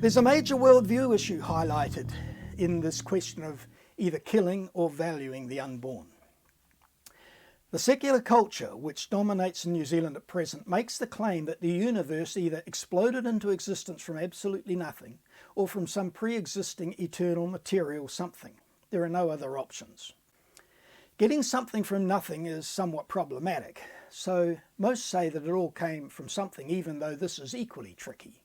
There's a major worldview issue highlighted in this question of either killing or valuing the unborn. The secular culture which dominates in New Zealand at present makes the claim that the universe either exploded into existence from absolutely nothing or from some pre-existing eternal material something. There are no other options. Getting something from nothing is somewhat problematic, so most say that it all came from something, even though this is equally tricky.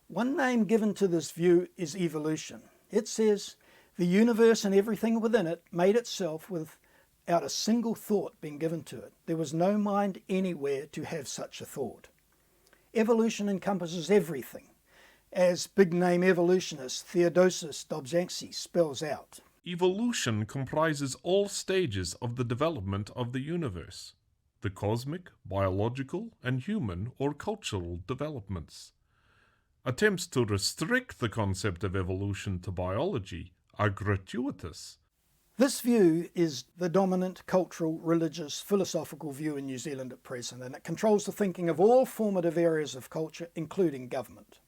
One name given to this view is evolution. It says the universe and everything within it made itself without a single thought being given to it. There was no mind anywhere to have such a thought. Evolution encompasses everything, as big-name evolutionist Theodosis Dobzhansky spells out. Evolution comprises all stages of the development of the universe, the cosmic, biological, and human or cultural developments. Attempts to restrict the concept of evolution to biology are gratuitous. This view is the dominant cultural, religious, philosophical view in New Zealand at present, and it controls the thinking of all formative areas of culture, including government.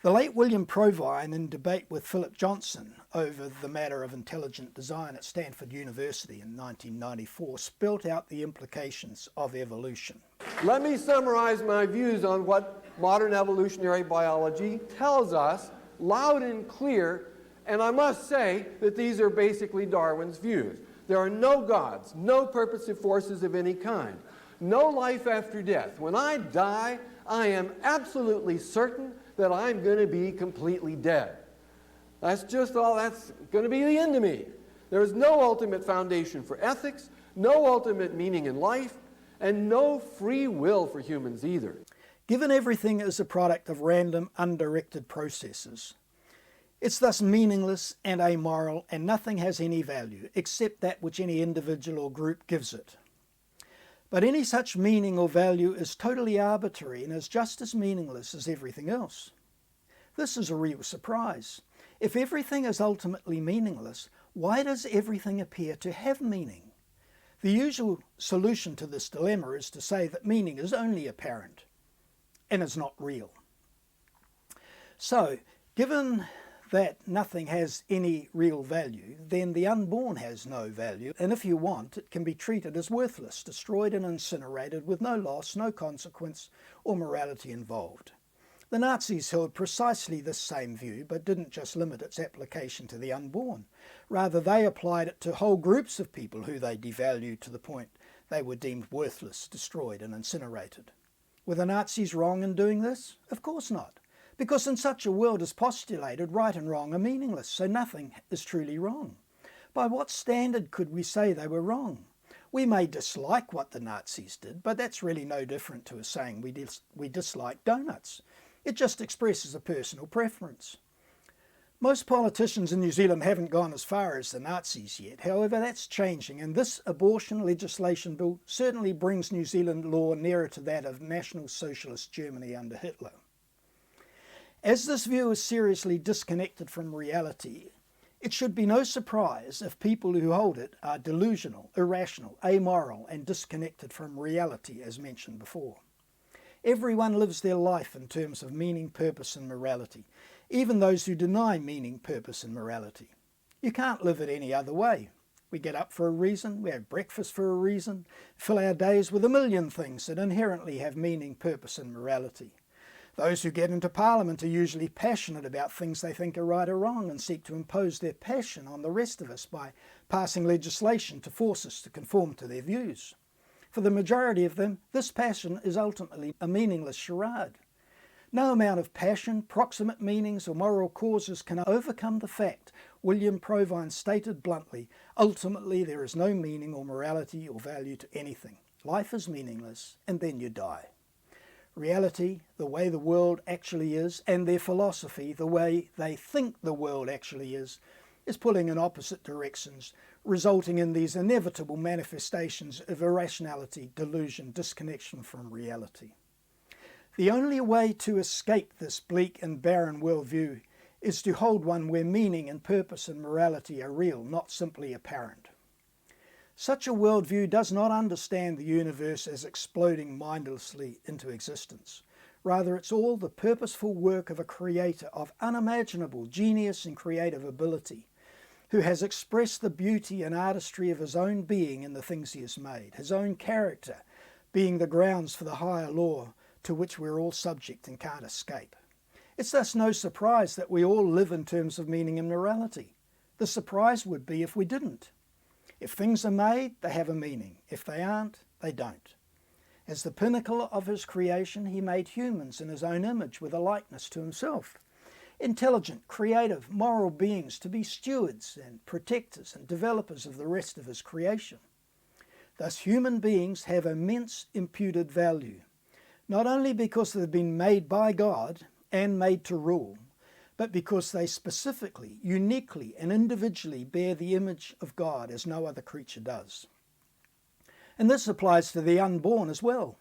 The late William Provine, in debate with Philip Johnson over the matter of intelligent design at Stanford University in 1994, spelt out the implications of evolution. Let me summarize my views on what modern evolutionary biology tells us loud and clear, and I must say that these are basically Darwin's views. There are no gods, no purposive forces of any kind, no life after death. When I die, I am absolutely certain that I'm going to be completely dead. That's just all, that's going to be the end of me. There is no ultimate foundation for ethics, no ultimate meaning in life, and no free will for humans either. Given everything is a product of random, undirected processes, it's thus meaningless and amoral, and nothing has any value except that which any individual or group gives it. But any such meaning or value is totally arbitrary and is just as meaningless as everything else. This is a real surprise. If everything is ultimately meaningless, why does everything appear to have meaning? The usual solution to this dilemma is to say that meaning is only apparent and is not real. So, given that nothing has any real value, then the unborn has no value, and if you want, it can be treated as worthless, destroyed and incinerated with no loss, no consequence or morality involved. The Nazis held precisely this same view, but didn't just limit its application to the unborn. Rather, they applied it to whole groups of people who they devalued to the point they were deemed worthless, destroyed and incinerated. Were the Nazis wrong in doing this? Of course not. Because in such a world as postulated, right and wrong are meaningless, so nothing is truly wrong. By what standard could we say they were wrong? We may dislike what the Nazis did, but that's really no different to us saying we dislike donuts. It just expresses a personal preference. Most politicians in New Zealand haven't gone as far as the Nazis yet. However, that's changing, and this abortion legislation bill certainly brings New Zealand law nearer to that of National Socialist Germany under Hitler. As this view is seriously disconnected from reality, it should be no surprise if people who hold it are delusional, irrational, amoral, and disconnected from reality, as mentioned before. Everyone lives their life in terms of meaning, purpose, and morality, even those who deny meaning, purpose, and morality. You can't live it any other way. We get up for a reason, we have breakfast for a reason, fill our days with a million things that inherently have meaning, purpose, and morality. Those who get into Parliament are usually passionate about things they think are right or wrong and seek to impose their passion on the rest of us by passing legislation to force us to conform to their views. For the majority of them, this passion is ultimately a meaningless charade. No amount of passion, proximate meanings or moral causes can overcome the fact, William Provine stated bluntly, ultimately there is no meaning or morality or value to anything. Life is meaningless and then you die. Reality, the way the world actually is, and their philosophy, the way they think the world actually is pulling in opposite directions, resulting in these inevitable manifestations of irrationality, delusion, disconnection from reality. The only way to escape this bleak and barren worldview is to hold one where meaning and purpose and morality are real, not simply apparent. Such a worldview does not understand the universe as exploding mindlessly into existence. Rather, it's all the purposeful work of a creator of unimaginable genius and creative ability, who has expressed the beauty and artistry of his own being in the things he has made, his own character being the grounds for the higher law to which we're all subject and can't escape. It's thus no surprise that we all live in terms of meaning and morality. The surprise would be if we didn't. If things are made, they have a meaning. If they aren't, they don't. As the pinnacle of his creation, he made humans in his own image with a likeness to himself. Intelligent, creative, moral beings to be stewards and protectors and developers of the rest of his creation. Thus, human beings have immense imputed value, not only because they've been made by God and made to rule, but because they specifically, uniquely, and individually bear the image of God as no other creature does. And this applies to the unborn as well.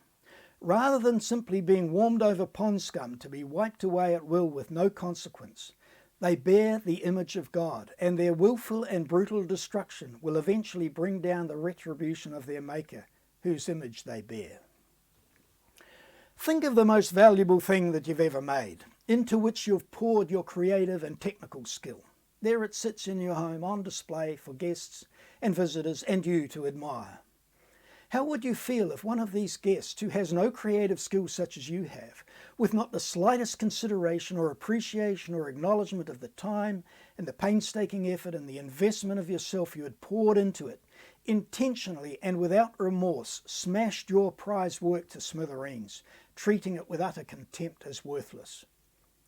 Rather than simply being warmed over pond scum to be wiped away at will with no consequence, they bear the image of God, and their willful and brutal destruction will eventually bring down the retribution of their Maker, whose image they bear. Think of the most valuable thing that you've ever made, into which you've poured your creative and technical skill. There it sits in your home on display for guests and visitors and you to admire. How would you feel if one of these guests, who has no creative skills such as you have, with not the slightest consideration or appreciation or acknowledgement of the time and the painstaking effort and the investment of yourself you had poured into it, intentionally and without remorse smashed your prize work to smithereens, treating it with utter contempt as worthless?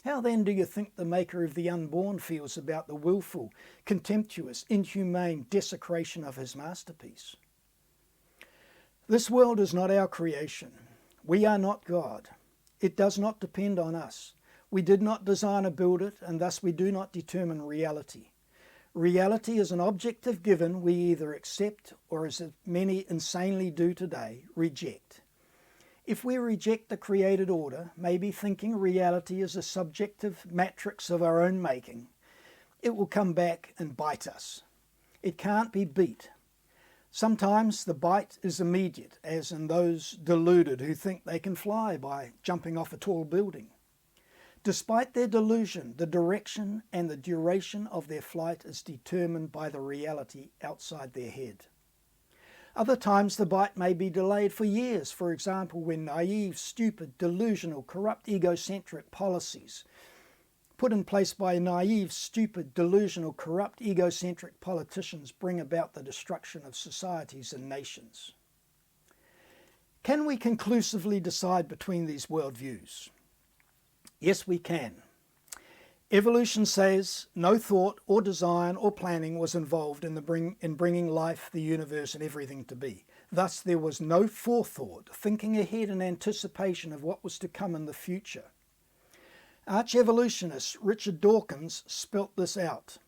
How then do you think the Maker of the unborn feels about the willful, contemptuous, inhumane desecration of his masterpiece? This world is not our creation. We are not God. It does not depend on us. We did not design or build it, and thus we do not determine reality. Reality is an objective given we either accept or, as many insanely do today, reject. If we reject the created order, maybe thinking reality is a subjective matrix of our own making, it will come back and bite us. It can't be beat. Sometimes the bite is immediate, as in those deluded who think they can fly by jumping off a tall building. Despite their delusion, the direction and the duration of their flight is determined by the reality outside their head. Other times the bite may be delayed for years, for example, when naive, stupid, delusional, corrupt, egocentric policies put in place by naive, stupid, delusional, corrupt, egocentric politicians bring about the destruction of societies and nations. Can we conclusively decide between these worldviews? Yes, we can. Evolution says no thought or design or planning was involved in bringing life, the universe, and everything to be. Thus, there was no forethought, thinking ahead in anticipation of what was to come in the future. Arch-evolutionist Richard Dawkins spelt this out.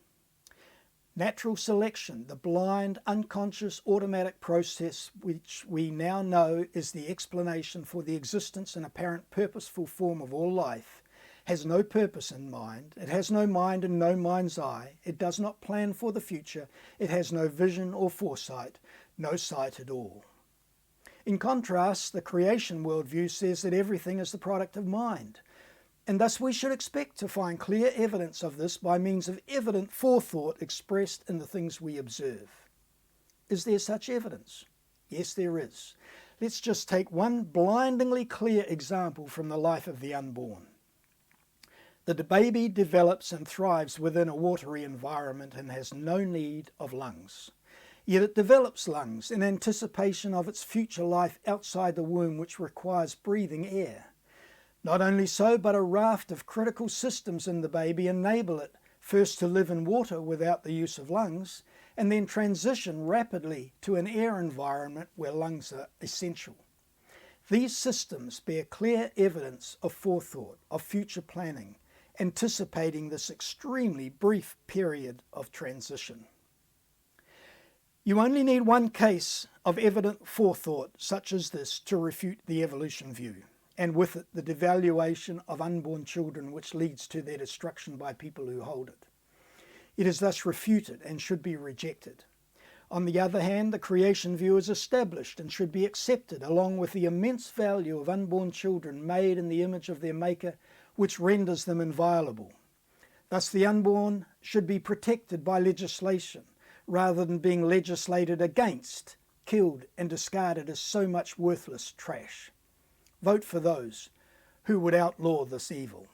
Natural selection, the blind, unconscious, automatic process which we now know is the explanation for the existence and apparent purposeful form of all life, has no purpose in mind, it has no mind and no mind's eye, it does not plan for the future, it has no vision or foresight, no sight at all. In contrast, the creation worldview says that everything is the product of mind, and thus we should expect to find clear evidence of this by means of evident forethought expressed in the things we observe. Is there such evidence? Yes, there is. Let's just take one blindingly clear example from the life of the unborn. The baby develops and thrives within a watery environment and has no need of lungs. Yet it develops lungs in anticipation of its future life outside the womb, which requires breathing air. Not only so, but a raft of critical systems in the baby enable it first to live in water without the use of lungs, and then transition rapidly to an air environment where lungs are essential. These systems bear clear evidence of forethought, of future planning, anticipating this extremely brief period of transition. You only need one case of evident forethought such as this to refute the evolution view, and with it the devaluation of unborn children which leads to their destruction by people who hold it. It is thus refuted and should be rejected. On the other hand, the creation view is established and should be accepted, along with the immense value of unborn children made in the image of their Maker, which renders them inviolable. Thus, the unborn should be protected by legislation, rather than being legislated against, killed and discarded as so much worthless trash. Vote for those who would outlaw this evil.